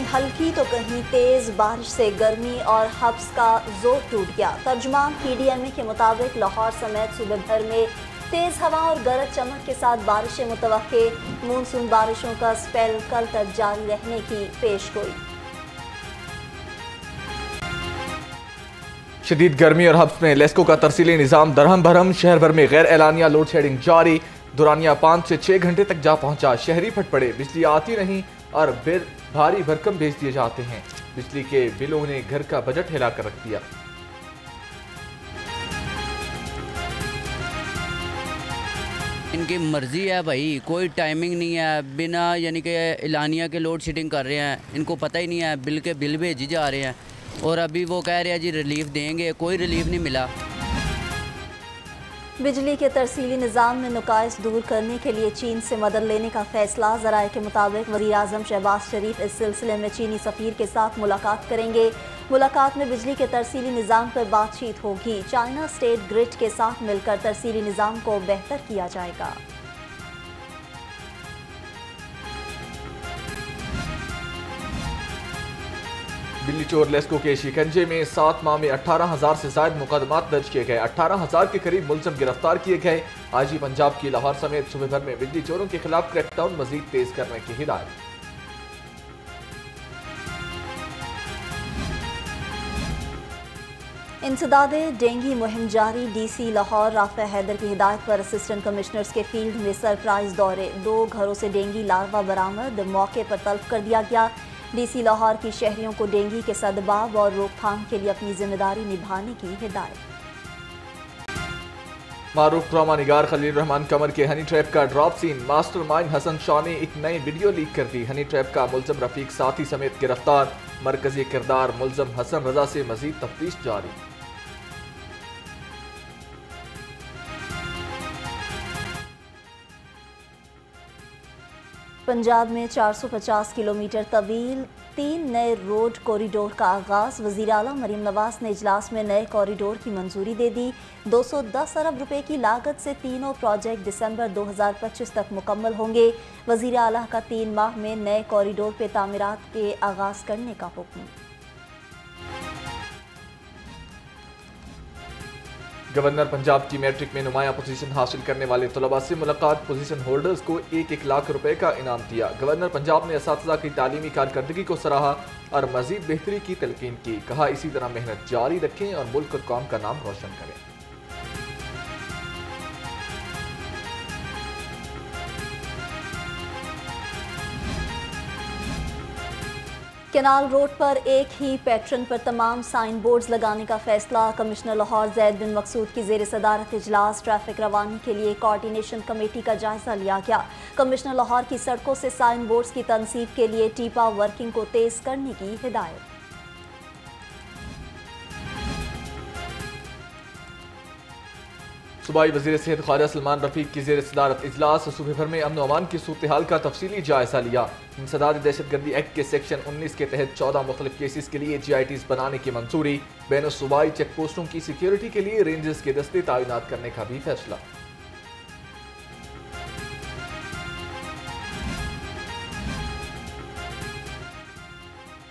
कहीं हल्की तो कहीं तेज बारिश से गर्मी और हब्स का जोर टूट गया। तर्जुमान PDMA के मुताबिक लाहौर समेत सूबे भर में तेज हवा और गरज चमक के साथ बारिशें मुतवक्के। मानसून बारिशों का स्पेल कल तक जारी रहने की पेशगोई। शदीद गर्मी और हब्स में लेस्को का तरसीली निज़ाम दरहम भरम। शहर भर में गैर एलानिया लोड शेडिंग जारी। दुरानिया 5 से 6 घंटे तक जा पहुंचा। शहरी फट पड़े, बिजली आती नहीं और बिल भारी भरकम भेज दिए जाते हैं। बिजली के बिलों ने घर का बजट हिला कर रख दिया। इनकी मर्जी है भाई, कोई टाइमिंग नहीं है। बिना यानी कि एलानिया के लोड शेडिंग कर रहे हैं, इनको पता ही नहीं है। बिल के बिल भेजी जा रहे हैं और अभी वो कह रहे हैं जी रिलीफ देंगे, कोई रिलीफ नहीं मिला। बिजली के तरसीली निज़ाम में नुकाइस दूर करने के लिए चीन से मदद लेने का फैसला। ज़राए के मुताबिक वज़ीर आज़म शहबाज शरीफ इस सिलसिले में चीनी सफ़ीर के साथ मुलाकात करेंगे। मुलाकात में बिजली के तरसीली निज़ाम पर बातचीत होगी। चाइना स्टेट ग्रिड के साथ मिलकर तरसीली निज़ाम को बेहतर किया जाएगा। दिल्ली चोर लेस्को के शिकंजे में 7 माह में 18,000 से ज्यादा मुकदमात दर्ज किए गए। 18,000 के करीब मुलज़िम गिरफ्तार किए गए। आईजी पंजाब की लाहौर समेत सूबे भर में बिजली चोरों के खिलाफ क्रैकडाउन मजीद तेज करने की हिदायत। इंसदादे डेंगी मुहिम जारी। DC लाहौर राफा हैदर की हिदायत पर असिस्टेंट कमिश्नर्स के फील्ड में सरप्राइज दौरे। 2 घरों से डेंगी लार्वा बरामद, मौके पर तल्फ कर दिया गया। DC लाहौर की शहरियों को डेंगी के सदबाब और रोकथाम के लिए अपनी जिम्मेदारी निभाने की हिदायत। मारूफ ड्रामा निगार खलील रहमान कमर के हनी ट्रैप का drop scene. Mastermind Hassan Shah ने एक नई वीडियो लीक कर दी। हनी ट्रैप का मुलज़िम रफीक साथी समेत गिरफ्तार। मरकजी किरदार मुलज़िम हसन रजा से मजीद तफ्तीश जारी। पंजाब में 450 किलोमीटर तवील 3 नए रोड कॉरिडोर का आगाज़। वज़ीर आला मरीम नवाज ने इजलास में नए कॉरिडोर की मंजूरी दे दी। 210 अरब रुपए की लागत से तीनों प्रोजेक्ट दिसंबर 2025 तक मुकम्मल होंगे। वज़ीर आला का 3 माह में नए कॉरिडोर पे तामीरात के आगाज़ करने का हुक्म। गवर्नर पंजाब की मैट्रिक में नुमायां पोजीशन हासिल करने वाले तलबा से मुलाकात। पोजीशन होल्डर्स को 1-1 लाख रुपए का इनाम दिया। गवर्नर पंजाब ने असातिज़ा की तालीमी कारकर्दगी को सराहा और मजीद बेहतरी की तलकीन की। कहा इसी तरह मेहनत जारी रखें और मुल्क और कौम का नाम रोशन करें। केनाल रोड पर एक ही पैटर्न पर तमाम साइन बोर्ड्स लगाने का फैसला। कमिश्नर लाहौर जैद बिन मकसूद की ज़ेर सदारत इजलास। ट्रैफिक रवानी के लिए कोऑर्डिनेशन कमेटी का जायजा लिया गया। कमिश्नर लाहौर की सड़कों से साइन बोर्ड्स की तनसीब के लिए टीपा वर्किंग को तेज करने की हिदायत। सूबाई वज़ीर सेहत ख्वाजा सलमान रफीक की ज़ेर सदारत इजलास। सूबे भर में अमन व अमान की सूरत हाल का तफसीली जायजा लिया। इंसदाद दहशतगर्दी एक्ट के सेक्शन 19 के तहत 14 मुख्तलिफ केसेस के लिए GITs बनाने की मंजूरी। बैन सूबाई चेक पोस्टों की सिक्योरिटी के लिए रेंजर्स के दस्ते तैनात करने का भी फैसला।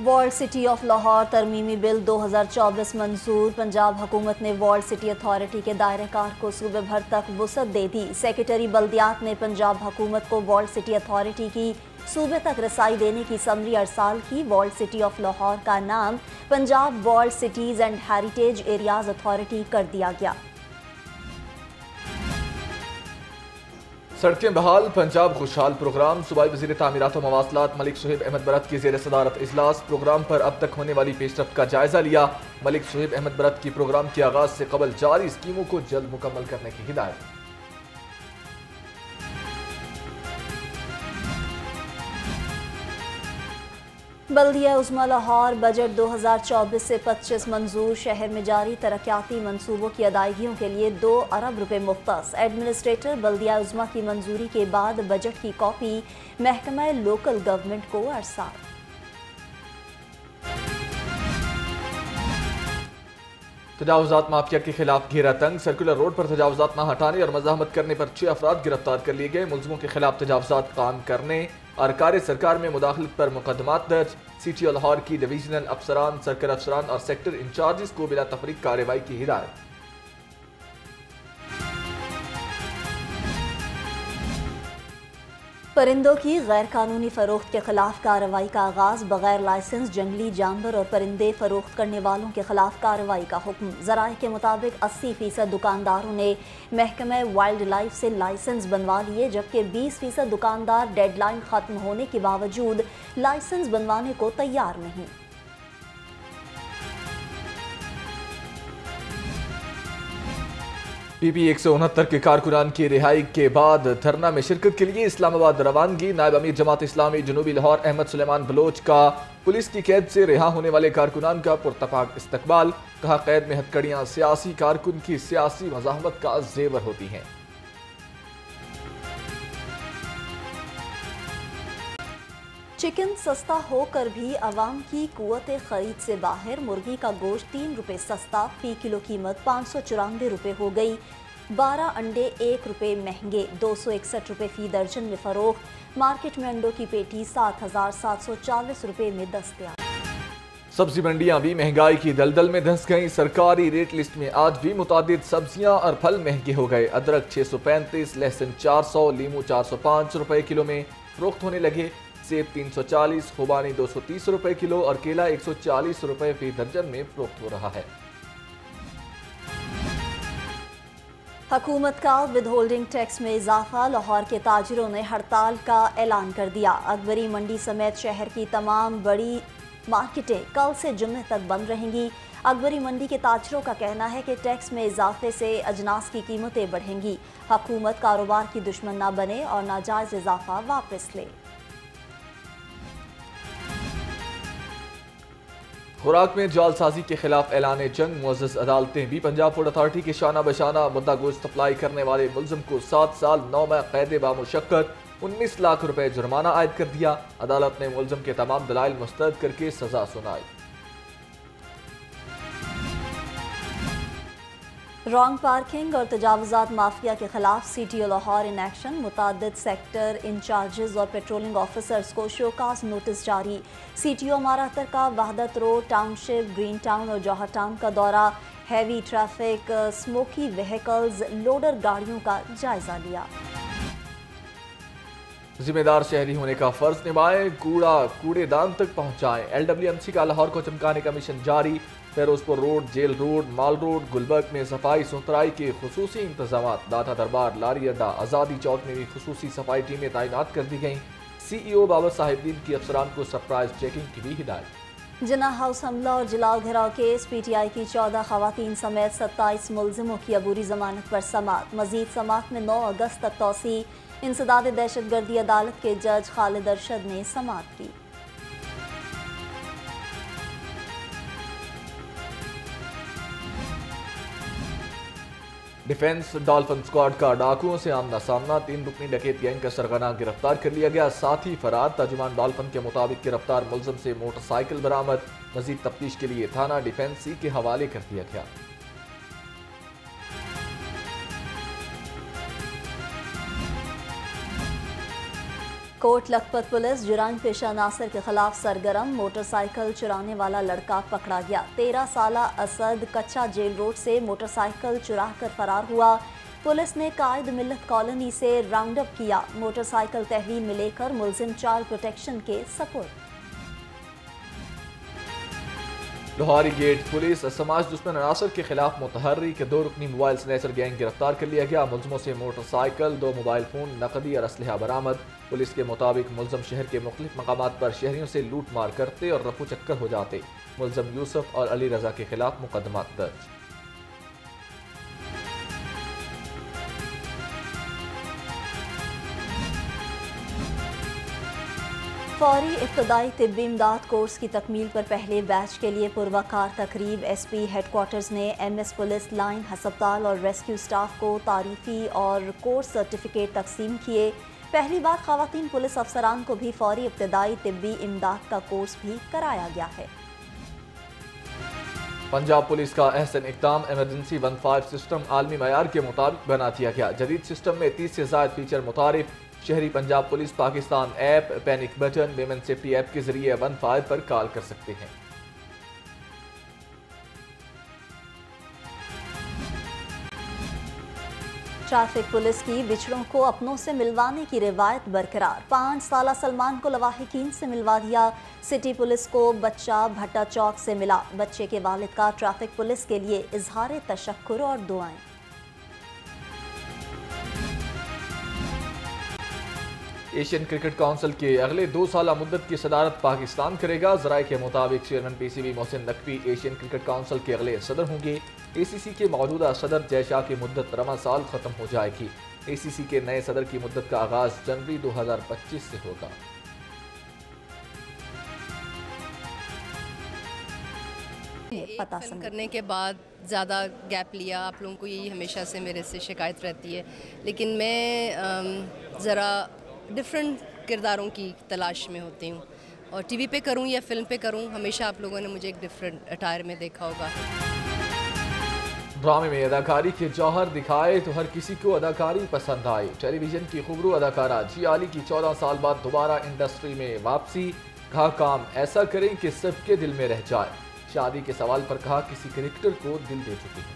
वॉल्ड सिटी ऑफ लाहौर तरमीमी बिल 2024 मंजूर। पंजाब हुकूमत ने वॉल्ड सिटी अथॉरिटी के दायरेकार को सूबे भर तक वुसअत दे दी। सेक्रेटरी बल्दियात ने पंजाब हुकूमत को वॉल्ड सिटी अथॉरिटी की सूबे तक रसाई देने की समरी अरसाल की। वॉल्ड सिटी ऑफ लाहौर का नाम Punjab walled cities and heritage areas authority कर दिया गया। सड़कें बहाल, पंजाब खुशहाल प्रोग्राम। सूबाई वज़ीर तामीरात व मवासलात मलिक सुहेब अहमद बरत की ज़ेर सदारत इजलास। प्रोग्राम पर अब तक होने वाली पेशरफ्त का जायजा लिया। मलिक सुहेब अहमद बरत की प्रोग्राम के आगाज से कबल जारी स्कीमों को जल्द मुकम्मल करने की हिदायत। बल्दिया उज़्मा लाहौर बजट 2024 से 25 मंजूर। शहर में जारी तरक्याती मंसूबों की अदायगियों के लिए 2 अरब रुपए मुख्तस। एडमिनिस्ट्रेटर बल्दिया उज़्मा की मंजूरी के बाद बजट की कॉपी महकमा लोकल गवर्नमेंट को अरसाल। तजावुजात माफिया के खिलाफ घेरा तंग, सर्कुलर रोड पर तजावुजात न हटाने और मजाहमत करने पर 6 अफराद गिरफ्तार कर लिए गए। मुलजमों के खिलाफ तजावुजात काम करने और कार्य सरकार में मुदाखलत पर मुकदमात दर्ज। सिटी लाहौर की डिवीजनल अफसरान, सर्कल अफसरान और सेक्टर इंचार्जिस को बिला तफरीक कार्रवाई की हिदायत। परिंदों की गैर कानूनी फरोख्त के खिलाफ कार्रवाई का आगाज, बगैर लाइसेंस जंगली जानवर और परिंदे फरोख्त करने वालों के खिलाफ कार्रवाई का हुक्म। ज़राए के मुताबिक 80% दुकानदारों ने महकमे वाइल्ड लाइफ से लाइसेंस बनवा लिए, जबकि 20% दुकानदार डेडलाइन खत्म होने के बावजूद लाइसेंस बनवाने को तैयार नहीं। PP 169 के कारकुनान की रिहाई के बाद धरना में शिरकत के लिए इस्लामाबाद रवानगी। नायब अमीर जमात इस्लामी जनूबी लाहौर अहमद सुलेमान बलोच का पुलिस की कैद से रिहा होने वाले कारकुनान का पुरतपाक इस्तकबाल। कहा, कैद में हथकड़ियां सियासी कारकुन की सियासी मज़ाहमत का जेवर होती हैं। चिकन सस्ता होकर भी अवाम की कुव्वत खरीद से बाहर। मुर्गी का गोश्त 3 रुपये सस्ता, फी किलो कीमत 594 रुपये हो गई। 12 अंडे 1 रुपये महंगे, 261 रुपये फी दर्जन में फरोख्त। मार्केट में अंडों की पेटी 7,740 रुपये में दस्तयाब। सब्जी मंडियां भी महंगाई की दलदल में धंस गईं। सरकारी रेट लिस्ट में आज भी मुतादिद सब्जियां और फल महंगे हो गए। अदरक 635, लहसुन 400, लीमू 405 रुपये किलो में फरोख्त होने लगे। सेब 340, खुबानी 230 रुपये किलो और केला 140 रुपये फी दर्जन में फरोख्त हो रहा है। हुकूमत का विदहोल्डिंग टैक्स में इजाफा, लाहौर के ताजिरों ने हड़ताल का ऐलान कर दिया। अकबरी मंडी समेत शहर की तमाम बड़ी मार्केटें कल से जुम्मे तक बंद रहेंगी। अकबरी मंडी के ताजिरों का कहना है कि टैक्स में इजाफे से अजनास की कीमतें बढ़ेंगी। हुकूमत कारोबार की दुश्मन न बने और नाजायज इजाफा वापस ले। खुराक में जालसाजी के खिलाफ ऐलान जंग। मुअज़्ज़ज़ अदालतें भी पंजाब फूड अथॉरिटी के शाना बशाना मुद्दा गोश्त सप्लाई करने वाले मुलजिम को 7 साल 9 माह कैद बामुशक्कत 19 लाख रुपए जुर्माना आयद कर दिया। अदालत ने मुलजिम के तमाम दलाइल मुस्तरद करके सजा सुनाई। रॉन्ग पार्किंग और तजावुजात माफिया के खिलाफ सिटी लाहौर इन एक्शन। मुतादिद सेक्टर इंचार्जेस और पेट्रोलिंग ऑफिसर्स को शोकास नोटिस जारी। CTO अमारातर का Wahdat road, township, green town और जौहर टाउन का दौरा। Heavy traffic, smoky vehicles, loader गाड़ियों का जायजा लिया। जिम्मेदार शहरी होने का फर्ज निभाएं, कूड़ेदान तक पहुंचाएं। LWMC का लाहौर को चमकाने का मिशन जारी। फेरोजपुर रोड, जेल रोड, माल रोड, गुलबर्ग में सफाई सुथराई के खुसूसी इंतजाम। दाता दरबार, लारी अड्डा, आज़ादी चौक में भी खुसूसी सफाई टीमें तैनात कर दी गईं। CEO बाबर साहिबदीन की अफसरान को सरप्राइज चेकिंग की भी हिदायत। जिना हाउस हमला और जलाल घिराव केस। PTI की 14 खवातीन समेत 27 मुलजिमों की अबूरी जमानत पर समात। मजीद समात में 9 अगस्त तक तौसी। इंसदाद दहशतगर्दी अदालत के जज खालिद अरशद ने समात की। डिफेंस डॉल्फिन स्क्वाड का डाकुओं से आमना सामना। 3 रुकनी डकैत गैंग का सरगना गिरफ्तार कर लिया गया, साथ ही फरार। तर्जुमान डॉल्फिन के मुताबिक गिरफ्तार मुलजिम से मोटरसाइकिल बरामद। मजीद तफ्तीश के लिए थाना डिफेंस C के हवाले कर दिया गया। कोट लखपत पुलिस जुराइम पेशा नासिर के खिलाफ सरगर्म। मोटरसाइकिल चुराने वाला लड़का पकड़ा गया। 13 साला असद कच्चा जेल रोड से मोटरसाइकिल चुरा कर फरार हुआ। पुलिस ने कायद मिल्लत कॉलोनी से राउंड अप किया। मोटरसाइकिल तहवील में लेकर मुलजिम चाइल्ड प्रोटेक्शन के सपुर्द। लोहारी गेट पुलिस समाज दुश्मन अनासर के खिलाफ मुतहर्रिक 2 रुकनी मोबाइल स्नैचर गैंग गिरफ्तार कर लिया गया। मुलजिमों से मोटरसाइकिल, 2 मोबाइल फोन, नकदी और असलहा बरामद। पुलिस के मुताबिक मुलजिम शहर के मुख्तलिफ मकामात पर शहरियों से लूट मार करते और रफू चक्कर हो जाते। मुलजिम यूसुफ और अली रजा के खिलाफ मुकदमा दर्ज। फौरी इब्तदाई तिब्बी इमदाद कोर्स की तकमील पर पहले बैच के लिए पुरवकार तकरीब। SP हेडक्वार्टर्स ने MS पुलिस लाइन, हस्पताल और रेस्क्यू स्टाफ को तारीफी और कोर्स सर्टिफिकेट तकसीम किए। पहली बार खवातीन पुलिस अफसरान को भी फौरी इब्तदाई तिब्बी इमदाद का कोर्स भी कराया गया है। पंजाब पुलिस का अहसन इक़दाम, इमरजेंसी 15 सिस्टम आलमी मयार के मुताबिक बना दिया गया। जदीद सिस्टम में 30 से ज़ायद फीचर मुतारिफ। शहरी Punjab police Pakistan app, panic button, women safety app के जरिए 15 पर कॉल कर सकते हैं। ट्रैफिक पुलिस की बिछड़ों को अपनों से मिलवाने की रिवायत बरकरार। 5 साला सलमान को लवाहिकीन से मिलवा दिया। सिटी पुलिस को बच्चा भट्टा चौक से मिला। बच्चे के वालिद का ट्रैफिक पुलिस के लिए इजहार तशक्कुर और दुआएं। एशियन क्रिकेट काउंसिल के अगले 2 साला मुद्दत की सदारत पाकिस्तान करेगा। जराये के मुताबिक chairman PCB Mohsin Naqvi Asian cricket council के अगले सदर होंगे। ACC के मौजूदा सदर जयशाह की मुद्दत रवा साल खत्म हो जाएगी। ACC के नए सदर की मुद्दत का आगाज जनवरी 2025 से होगा। पता करने के बाद ज़्यादा गैप लिया। आप लोगों को यही हमेशा से मेरे से शिकायत रहती है, लेकिन मैं ज़रा डिफरेंट किरदारों की तलाश में होती हूँ, और टीवी पे करूँ या फिल्म पे करूँ, हमेशा आप लोगों ने मुझे एक डिफरेंट अटायर में देखा होगा। ड्रामे में अदाकारी के जौहर दिखाए तो हर किसी को अदाकारी पसंद आई। टेलीविजन की खुबरू अदाकारा जिया अली की 14 साल बाद दोबारा इंडस्ट्री में वापसी। कहा काम ऐसा करें कि सबके दिल में रह जाए। शादी के सवाल पर कहा किसी कैरेक्टर को दिल दे चुकी है।